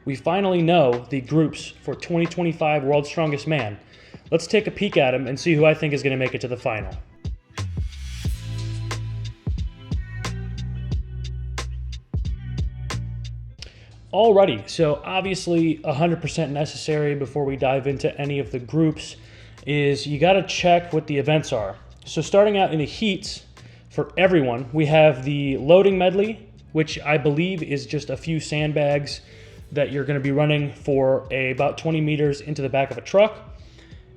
we finally know the groups for 2025 World's Strongest Man. Let's take a peek at them and see who I think is going to make it to the final. Alrighty, so obviously 100% necessary before we dive into any of the groups is you got to check what the events are. So starting out in the heats for everyone, we have the loading medley, which I believe is just a few sandbags that you're going to be running for about 20 meters into the back of a truck.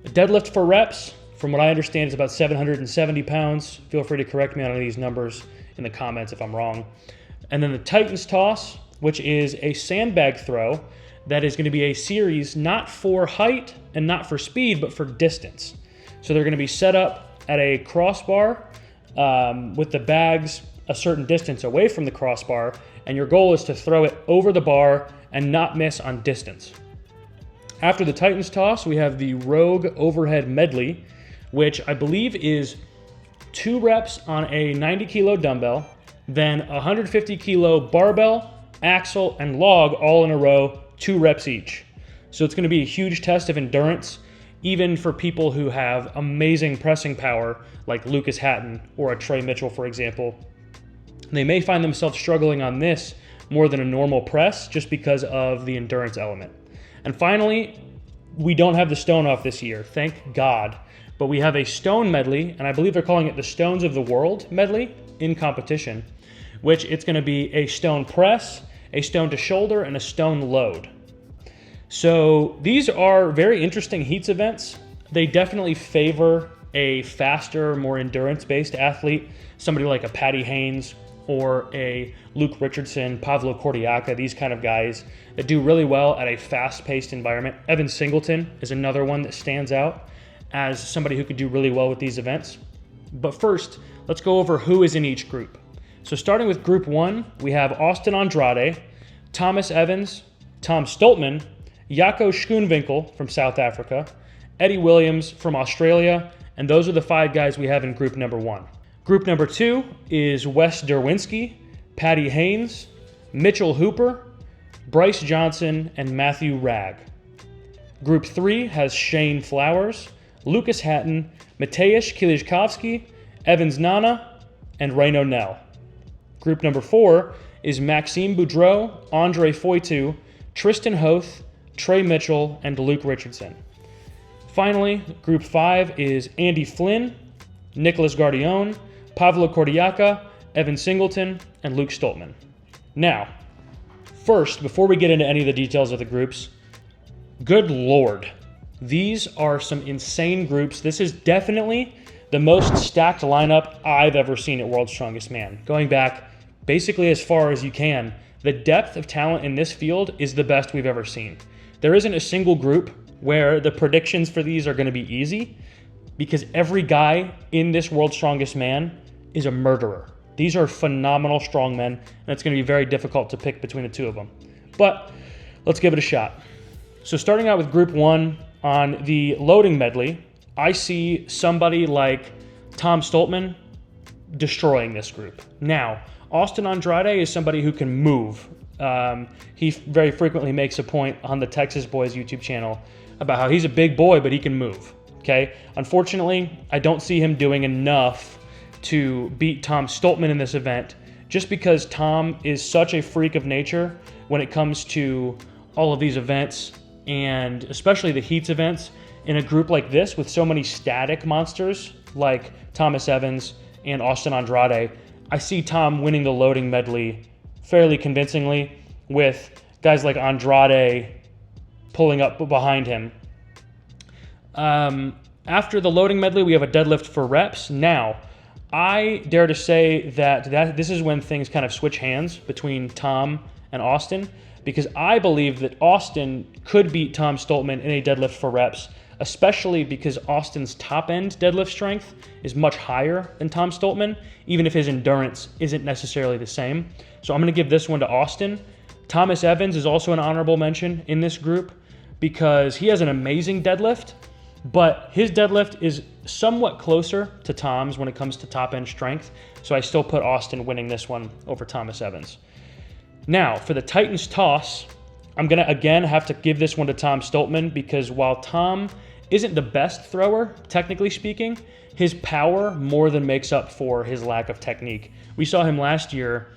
A deadlift for reps, from what I understand, is about 770 pounds. Feel free to correct me on any of these numbers in the comments if I'm wrong. And then the Titans toss, which is a sandbag throw that is going to be a series not for height and not for speed, but for distance. So they're going to be set up at a crossbar with the bags a certain distance away from the crossbar, and your goal is to throw it over the bar and not miss on distance. After the Titans toss, we have the Rogue overhead medley, which I believe is 2 reps on a 90 kilo dumbbell, then 150 kilo barbell, axle, and log all in a row, 2 reps each. So it's going to be a huge test of endurance, even for people who have amazing pressing power, like Lucas Hatton or a Trey Mitchell, for example. They may find themselves struggling on this more than a normal press just because of the endurance element. And finally, we don't have the stone off this year, thank God, but we have a stone medley, and I believe they're calling it the Stones of the World medley in competition, which it's going to be a stone press, a stone to shoulder, and a stone load. So these are very interesting heats events. They definitely favor a faster, more endurance-based athlete, somebody like a Patty Haynes or a Luke Richardson, Pavlo Cordiaca, these kind of guys that do really well at a fast-paced environment. Evan Singleton is another one that stands out as somebody who could do really well with these events. But first, let's go over who is in each group. So starting with Group 1, we have Austin Andrade, Thomas Evans, Tom Stoltman, Jaco Schoenwinkel from South Africa, Eddie Williams from Australia, and those are the 5 guys we have in Group number 1. Group number 2 is Wes Derwinski, Patty Haynes, Mitchell Hooper, Bryce Johnson, and Matthew Ragg. Group 3 has Shane Flowers, Lucas Hatton, Mateusz Kieliszkowski, Evans Nana, and Reno Nell. Group number 4 is Maxime Boudreau, Andre Foitu, Tristan Hoth, Trey Mitchell, and Luke Richardson. Finally, Group 5 is Andy Flynn, Nicholas Gardione, Pavlo Cordiaca, Evan Singleton, and Luke Stoltman. Now, first, before we get into any of the details of the groups, good Lord, these are some insane groups. This is definitely the most stacked lineup I've ever seen at World's Strongest Man. Going back basically as far as you can, the depth of talent in this field is the best we've ever seen. There isn't a single group where the predictions for these are going to be easy because every guy in this World's Strongest Man is a murderer. These are phenomenal strongmen, and it's going to be very difficult to pick between the 2 of them. But let's give it a shot. So starting out with Group 1 on the loading medley, I see somebody like Tom Stoltman destroying this group. Now, Austin Andrade is somebody who can move. He very frequently makes a point on the Texas Boys YouTube channel about how he's a big boy, but he can move, okay? Unfortunately, I don't see him doing enough to beat Tom Stoltman in this event just because Tom is such a freak of nature when it comes to all of these events, and especially the heats events in a group like this with so many static monsters like Thomas Evans and Austin Andrade. I see Tom winning the loading medley fairly convincingly with guys like Andrade pulling up behind him. After the loading medley, we have a deadlift for reps. Now, I dare to say that this is when things kind of switch hands between Tom and Austin, because I believe that Austin could beat Tom Stoltman in a deadlift for reps, especially because Austin's top-end deadlift strength is much higher than Tom Stoltman, even if his endurance isn't necessarily the same. So I'm going to give this one to Austin. Thomas Evans is also an honorable mention in this group because he has an amazing deadlift, but his deadlift is somewhat closer to Tom's when it comes to top-end strength, so I still put Austin winning this one over Thomas Evans. Now, for the Titans toss, I'm going to, again, have to give this one to Tom Stoltman because while Tom isn't the best thrower, technically speaking, his power more than makes up for his lack of technique. We saw him last year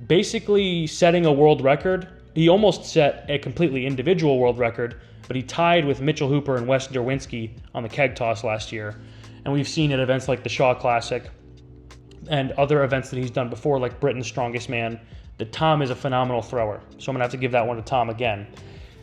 basically setting a world record. He almost set a completely individual world record, but he tied with Mitchell Hooper and Wes Derwinski on the keg toss last year. And we've seen at events like the Shaw Classic and other events that he's done before, like Britain's Strongest Man, that Tom is a phenomenal thrower. So I'm going to have to give that one to Tom again.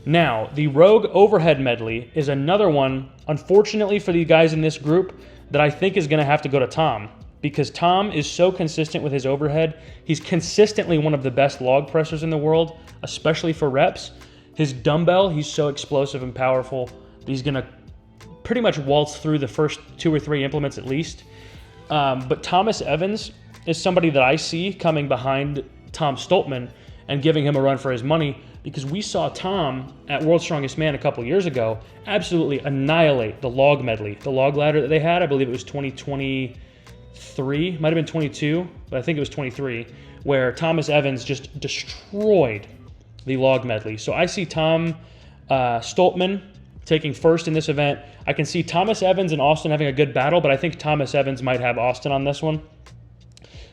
Now, the Rogue Overhead Medley is another one, unfortunately for the guys in this group, that I think is going to have to go to Tom, because Tom is so consistent with his overhead. He's consistently one of the best log pressers in the world, especially for reps. His dumbbell, he's so explosive and powerful that he's going to pretty much waltz through the first 2 or 3 implements at least. But Thomas Evans is somebody that I see coming behind Tom Stoltman and giving him a run for his money, because we saw Tom at World's Strongest Man a couple years ago absolutely annihilate the log medley, the log ladder that they had. I believe it was 2023, might have been 22, but I think it was 23, where Thomas Evans just destroyed the log medley. So I see Tom Stoltman taking first in this event. I can see Thomas Evans and Austin having a good battle, but I think Thomas Evans might have Austin on this one.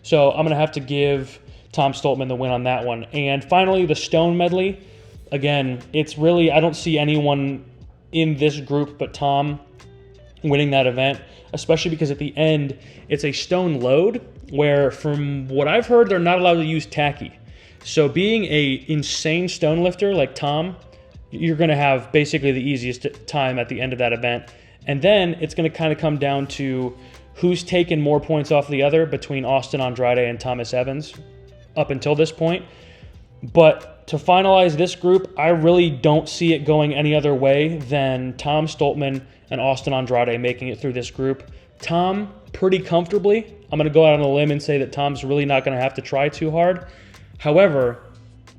So I'm going to have to give Tom Stoltman the win on that one. And finally, the Stone medley. Again, it's really, I don't see anyone in this group but Tom winning that event, especially because at the end, it's a stone load where, from what I've heard, they're not allowed to use tacky. So being a insane stone lifter like Tom, you're going to have basically the easiest time at the end of that event. And then it's going to kind of come down to who's taken more points off the other between Austin Andrade and Thomas Evans up until this point. But to finalize this group, I really don't see it going any other way than Tom Stoltman and Austin Andrade making it through this group. Tom, pretty comfortably. I'm going to go out on a limb and say that Tom's really not going to have to try too hard. However,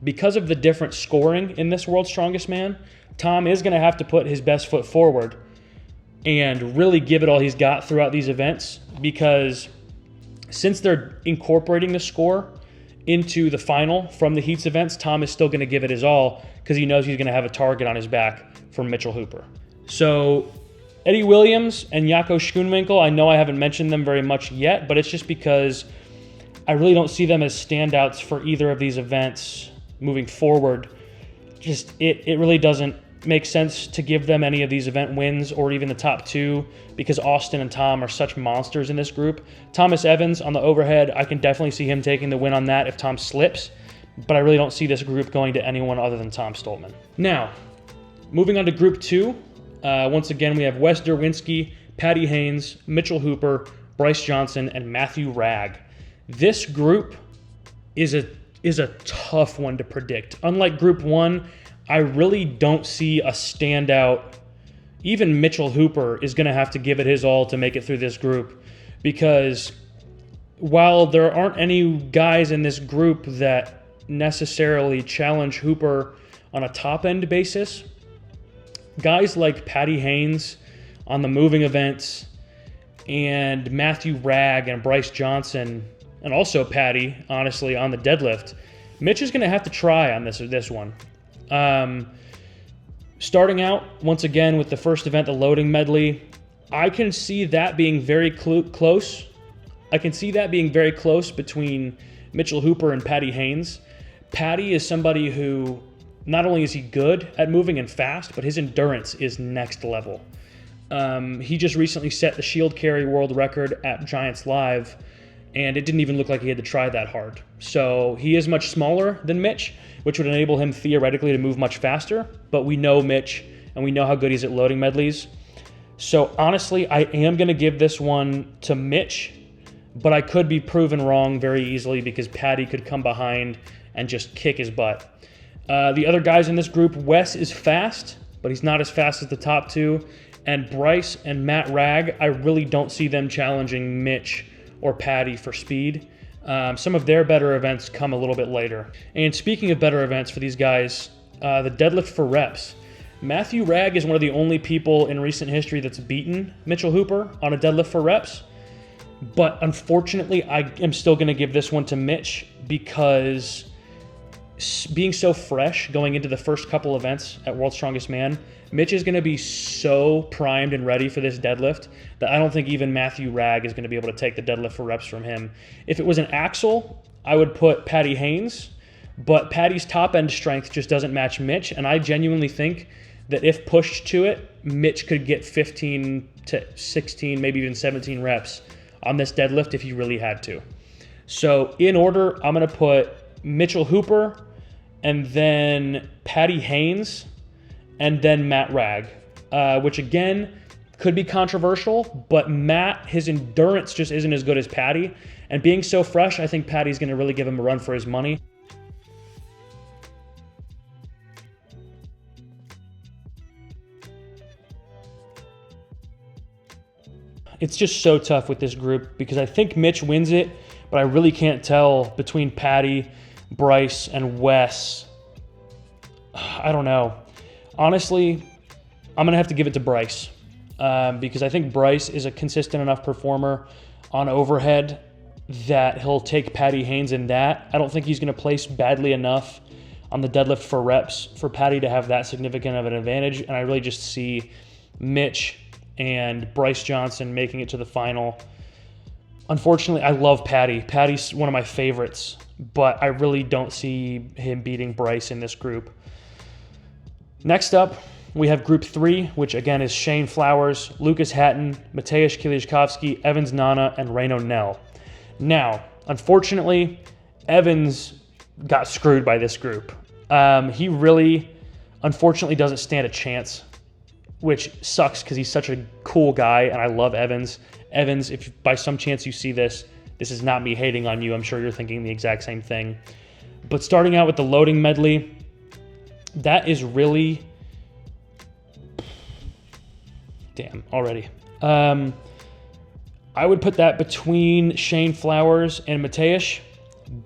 because of the different scoring in this World's Strongest Man, Tom is going to have to put his best foot forward and really give it all he's got throughout these events, because since they're incorporating the score into the final from the heats events, Tom is still going to give it his all because he knows he's going to have a target on his back from Mitchell Hooper. So Eddie Williams and Jaco Schoenwinkel, I know I haven't mentioned them very much yet, but it's just because I really don't see them as standouts for either of these events moving forward. Just it really doesn't make sense to give them any of these event wins or even the top 2, because Austin and Tom are such monsters in this group. Thomas Evans on the overhead, I can definitely see him taking the win on that if Tom slips, but I really don't see this group going to anyone other than Tom Stoltman. Now, moving on to group 2, once again we have Wes Derwinski, Patty Haynes, Mitchell Hooper, Bryce Johnson, and Matthew Ragg. This group is a tough one to predict. Unlike group 1, I really don't see a standout. Even Mitchell Hooper is going to have to give it his all to make it through this group, because while there aren't any guys in this group that necessarily challenge Hooper on a top-end basis, guys like Patty Haynes on the moving events and Matthew Ragg and Bryce Johnson, and also Patty, honestly, on the deadlift, Mitch is going to have to try on this one. Starting out, once again, with the first event, the loading medley, I can see that being very close. I can see that being very close between Mitchell Hooper and Patty Haynes. Patty is somebody who, not only is he good at moving and fast, but his endurance is next level. He just recently set the shield carry world record at Giants Live, and it didn't even look like he had to try that hard. So he is much smaller than Mitch, which would enable him theoretically to move much faster, but we know Mitch, and we know how good he's at loading medleys. So honestly, I am going to give this one to Mitch, but I could be proven wrong very easily because Patty could come behind and just kick his butt. The other guys in this group, Wes is fast, but he's not as fast as the top 2, and Bryce and Matt Ragg, I really don't see them challenging Mitch or Patty for speed. Some of their better events come a little bit later. And speaking of better events for these guys, the deadlift for reps. Matthew Ragg is one of the only people in recent history that's beaten Mitchell Hooper on a deadlift for reps. But unfortunately, I am still going to give this one to Mitch because being so fresh going into the first couple events at World's Strongest Man, Mitch is going to be so primed and ready for this deadlift that I don't think even Matthew Ragg is going to be able to take the deadlift for reps from him. If it was an Axel, I would put Patty Haynes, but Patty's top end strength just doesn't match Mitch, and I genuinely think that if pushed to it, Mitch could get 15 to 16, maybe even 17 reps on this deadlift if he really had to. So in order, I'm going to put Mitchell Hooper, and then Patty Haynes, and then Matt Ragg, which again could be controversial, but Matt, his endurance just isn't as good as Patty, and being so fresh, I think Patty's going to really give him a run for his money. It's just so tough with this group because I think Mitch wins it, but I really can't tell between Patty, Bryce, and Wes. I don't know. Honestly, I'm going to have to give it to Bryce because I think Bryce is a consistent enough performer on overhead that he'll take Patty Haynes in that. I don't think he's going to place badly enough on the deadlift for reps for Patty to have that significant of an advantage, and I really just see Mitch and Bryce Johnson making it to the final. Unfortunately, I love Patty. Patty's one of my favorites, but I really don't see him beating Bryce in this group. Next up, we have Group 3, which again is Shane Flowers, Lucas Hatton, Mateusz Kieliszkowski, Evans Nana, and Reno Nell. Now, unfortunately, Evans got screwed by this group. He really, unfortunately, doesn't stand a chance, which sucks because he's such a cool guy, and I love Evans. Evans, if by some chance you see this, this is not me hating on you. I'm sure you're thinking the exact same thing. But starting out with the loading medley, that is really... Damn, already. I would put that between Shane Flowers and Mateusz,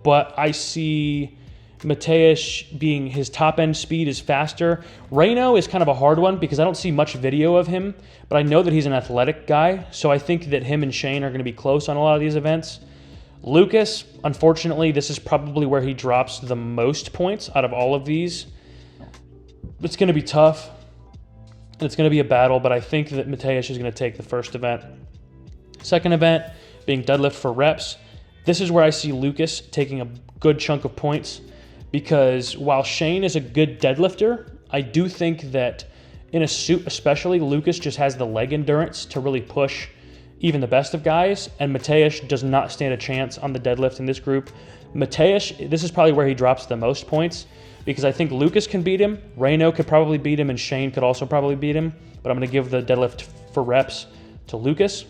but I see Mateusz being his top end speed is faster. Reno is kind of a hard one because I don't see much video of him, but I know that he's an athletic guy, so I think that him and Shane are going to be close on a lot of these events. Lucas, unfortunately, this is probably where he drops the most points out of all of these. It's going to be tough. It's going to be a battle, but I think that Mateusz is going to take the first event. Second event being deadlift for reps. This is where I see Lucas taking a good chunk of points because while Shane is a good deadlifter, I do think that in a suit especially, Lucas just has the leg endurance to really push even the best of guys, and Mateusz does not stand a chance on the deadlift in this group. Mateusz, this is probably where he drops the most points because I think Lucas can beat him, Reno could probably beat him, and Shane could also probably beat him, but I'm going to give the deadlift for reps to Lucas.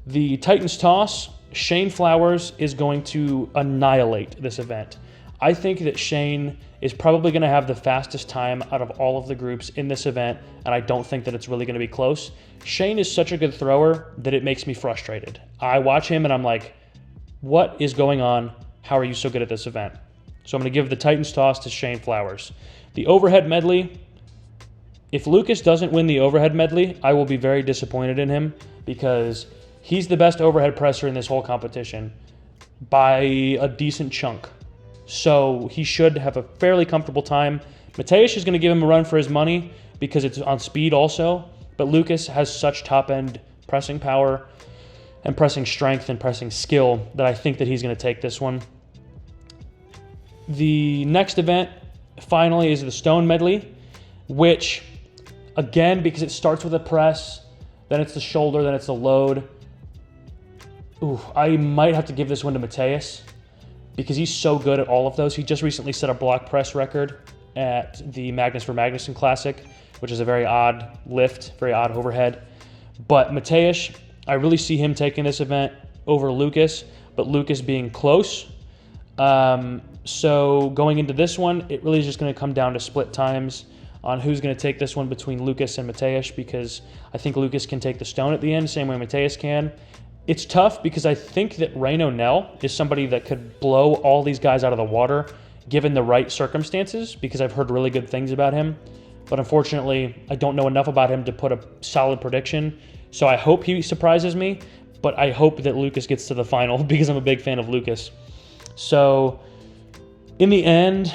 The Titans toss, Shane Flowers is going to annihilate this event. I think that Shane is probably going to have the fastest time out of all of the groups in this event, and I don't think that it's really going to be close. Shane is such a good thrower that it makes me frustrated. I watch him and I'm like, what is going on? How are you so good at this event? So I'm going to give the Titans toss to Shane Flowers. The overhead medley, if Lucas doesn't win the overhead medley, I will be very disappointed in him because he's the best overhead presser in this whole competition by a decent chunk. So he should have a fairly comfortable time. Mateusz is going to give him a run for his money because it's on speed also, but Lucas has such top-end pressing power and pressing strength and pressing skill that I think that he's going to take this one. The next event, finally, is the stone medley, which, again, because it starts with a press, then it's the shoulder, then it's the load. Ooh, I might have to give this one to Mateusz because he's so good at all of those. He just recently set a block press record at the Magnus for Magnuson Classic, which is a very odd lift, very odd overhead. But Mateusz, I really see him taking this event over Lucas, but Lucas being close. So going into this one, it really is just going to come down to split times on who's going to take this one between Lucas and Mateusz because I think Lucas can take the stone at the end, same way Mateusz can. It's tough because I think that Reno Nell is somebody that could blow all these guys out of the water given the right circumstances because I've heard really good things about him. But unfortunately, I don't know enough about him to put a solid prediction. So I hope he surprises me, but I hope that Lucas gets to the final because I'm a big fan of Lucas. So In the end,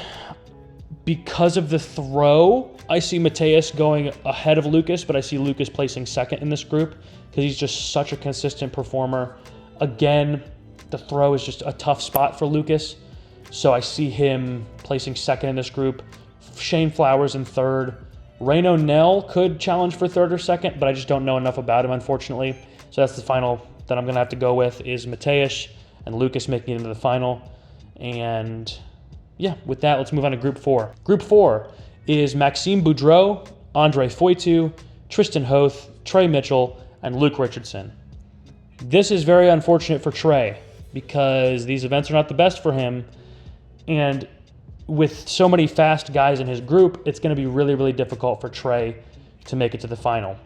because of the throw, I see Mateus going ahead of Lucas, but I see Lucas placing second in this group because he's just such a consistent performer. Again, the throw is just a tough spot for Lucas, so I see him placing second in this group. Shane Flowers in third. Reno Nell could challenge for third or second, but I just don't know enough about him, unfortunately. So that's the final that I'm going to have to go with is Mateus and Lucas making it into the final. And yeah, with that, let's move on to Group 4. Group 4 is Maxime Boudreau, Andre Foitu, Tristan Hoth, Trey Mitchell, and Luke Richardson. This is very unfortunate for Trey because these events are not the best for him. And with so many fast guys in his group, it's going to be really, really difficult for Trey to make it to the final.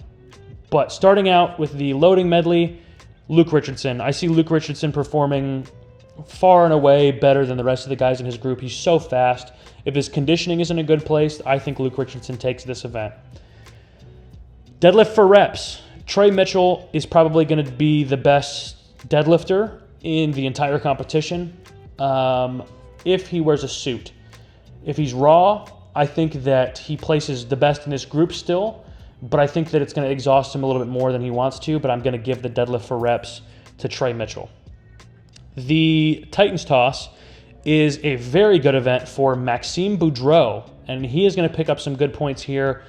But starting out with the loading medley, Luke Richardson. I see Luke Richardson performing far and away better than the rest of the guys in his group. He's so fast. If his conditioning is in a good place, I think Luke Richardson takes this event. Deadlift for reps. Trey Mitchell is probably going to be the best deadlifter in the entire competition if he wears a suit. If he's raw, I think that he places the best in this group still, but I think that it's going to exhaust him a little bit more than he wants to, but I'm going to give the deadlift for reps to Trey Mitchell. The Titans toss is a very good event for Maxime Boudreau, and he is going to pick up some good points here,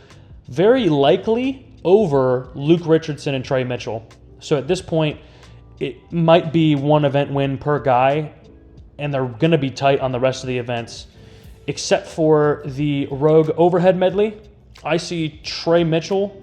very likely over Luke Richardson and Trey Mitchell. So at this point, it might be one event win per guy, and they're going to be tight on the rest of the events. Except for the Rogue Overhead Medley, I see Trey Mitchell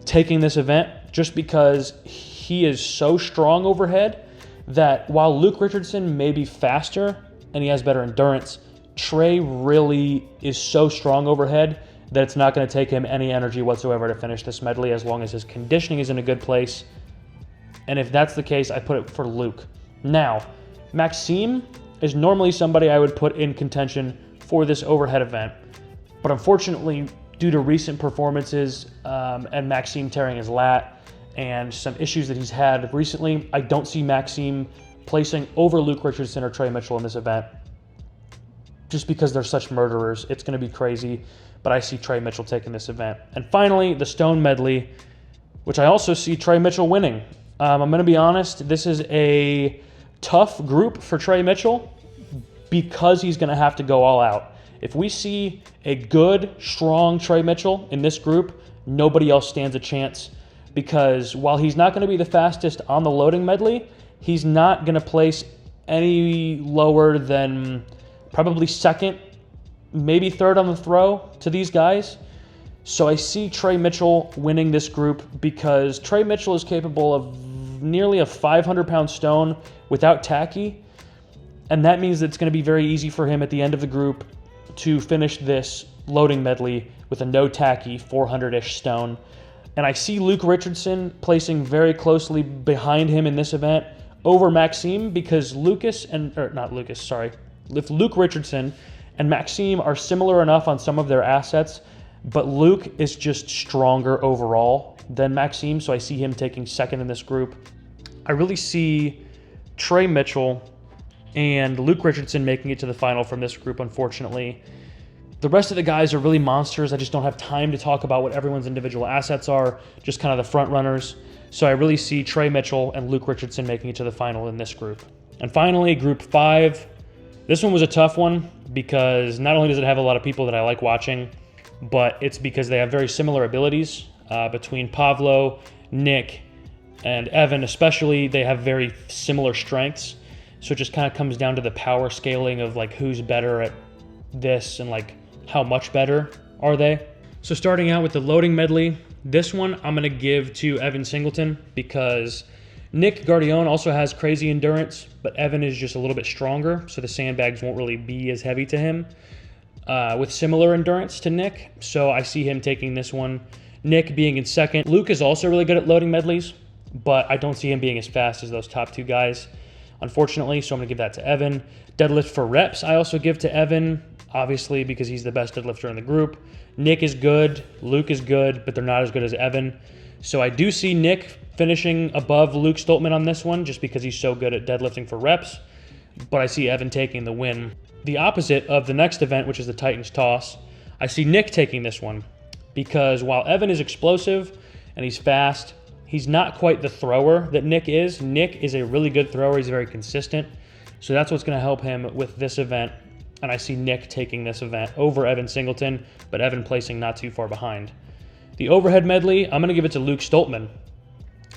taking this event just because he is so strong overhead that while Luke Richardson may be faster and he has better endurance, Trey really is so strong overhead that it's not going to take him any energy whatsoever to finish this medley as long as his conditioning is in a good place. And if that's the case, I put it for Luke. Now, Maxime is normally somebody I would put in contention for this overhead event. But unfortunately, due to recent performances and Maxime tearing his lat and some issues that he's had recently, I don't see Maxime placing over Luke Richardson or Trey Mitchell in this event. Just because they're such murderers, it's going to be crazy. But I see Trey Mitchell taking this event. And finally, the Stone Medley, which I also see Trey Mitchell winning. I'm going to be honest, this is a tough group for Trey Mitchell because he's going to have to go all out. If we see a good, strong Trey Mitchell in this group, nobody else stands a chance because while he's not going to be the fastest on the loading medley, he's not going to place any lower than probably second, maybe third on the throw to these guys. So I see Trey Mitchell winning this group because Trey Mitchell is capable of nearly a 500-pound stone without tacky. And that means that it's going to be very easy for him at the end of the group to finish this loading medley with a no tacky 400-ish stone. And I see Luke Richardson placing very closely behind him in this event over Maxime because Luke Richardson and Maxime are similar enough on some of their assets, but Luke is just stronger overall than Maxime, so I see him taking second in this group. I really see Trey Mitchell and Luke Richardson making it to the final from this group, unfortunately. The rest of the guys are really monsters. I just don't have time to talk about what everyone's individual assets are, just kind of the front runners. So I really see Trey Mitchell and Luke Richardson making it to the final in this group. And finally, Group 5. This one was a tough one because not only does it have a lot of people that I like watching, but it's because they have very similar abilities between Pavlo, Nick, and Evan especially. They have very similar strengths. So it just kind of comes down to the power scaling of like who's better at this and like how much better are they. So starting out with the loading medley, this one I'm going to give to Evan Singleton because Nick Guardione also has crazy endurance, but Evan is just a little bit stronger, so the sandbags won't really be as heavy to him with similar endurance to Nick. So I see him taking this one. Nick being in second. Luke is also really good at loading medleys, but I don't see him being as fast as those top two guys, unfortunately, so I'm going to give that to Evan. Deadlift for reps, I also give to Evan, obviously, because he's the best deadlifter in the group. Nick is good, Luke is good, but they're not as good as Evan. So I do see Nick finishing above Luke Stoltman on this one, just because he's so good at deadlifting for reps. but I see Evan taking the win. The opposite of the next event, which is the Titans toss, I see Nick taking this one, because while Evan is explosive and he's fast, he's not quite the thrower that Nick is. Nick is a really good thrower. He's very consistent. So that's what's going to help him with this event. And I see Nick taking this event over Evan Singleton, but Evan placing not too far behind. The overhead medley, I'm going to give it to Luke Stoltman,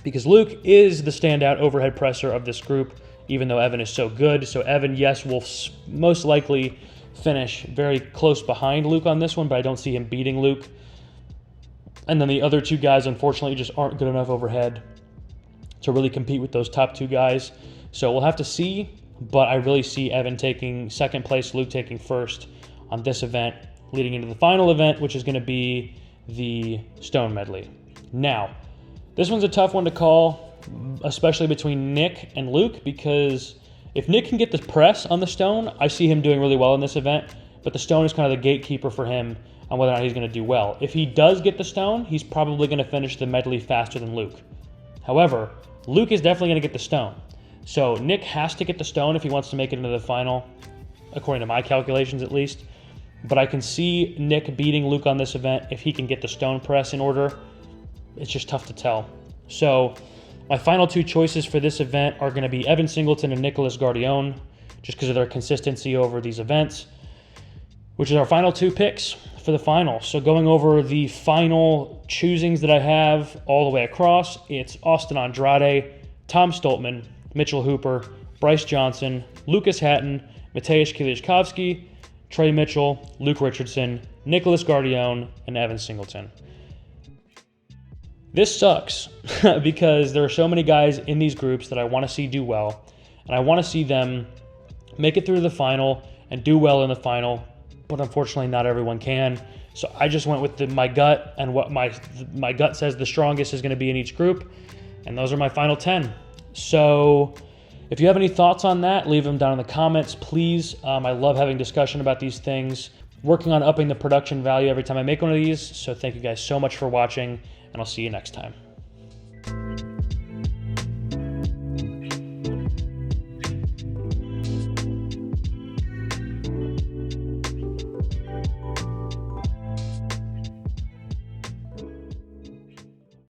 because Luke is the standout overhead presser of this group, even though Evan is so good. So Evan, yes, will most likely finish very close behind Luke on this one, but I don't see him beating Luke. And then the other two guys, unfortunately, just aren't good enough overhead to really compete with those top two guys. So we'll have to see, but I really see Evan taking second place, Luke taking first on this event, leading into the final event, which is going to be the stone medley. Now, this one's a tough one to call, especially between Nick and Luke, because if Nick can get the press on the stone, I see him doing really well in this event, but the stone is kind of the gatekeeper for him on whether or not he's going to do well. If he does get the stone, he's probably going to finish the medley faster than Luke. However, Luke is definitely going to get the stone. So Nick has to get the stone if he wants to make it into the final, according to my calculations at least. But I can see Nick beating Luke on this event if he can get the stone press in order. It's just tough to tell. So my final two choices for this event are going to be Evan Singleton and Nicholas Gardione, just because of their consistency over these events, which is our final two picks for the final. So going over the final choosings that I have all the way across, it's Austin Andrade, Tom Stoltman, Mitchell Hooper, Bryce Johnson, Lucas Hatton, Mateusz Kieliszkowski, Trey Mitchell, Luke Richardson, Nicholas Gardione, and Evan Singleton. This sucks because there are so many guys in these groups that I want to see do well, and I want to see them make it through the final and do well in the final, but unfortunately not everyone can. So I just went with my gut, and what my gut says the strongest is going to be in each group, and those are my final 10. So if you have any thoughts on that, leave them down in the comments, please. I love having discussion about these things. Working on upping the production value every time I make one of these. So thank you guys so much for watching, and I'll see you next time.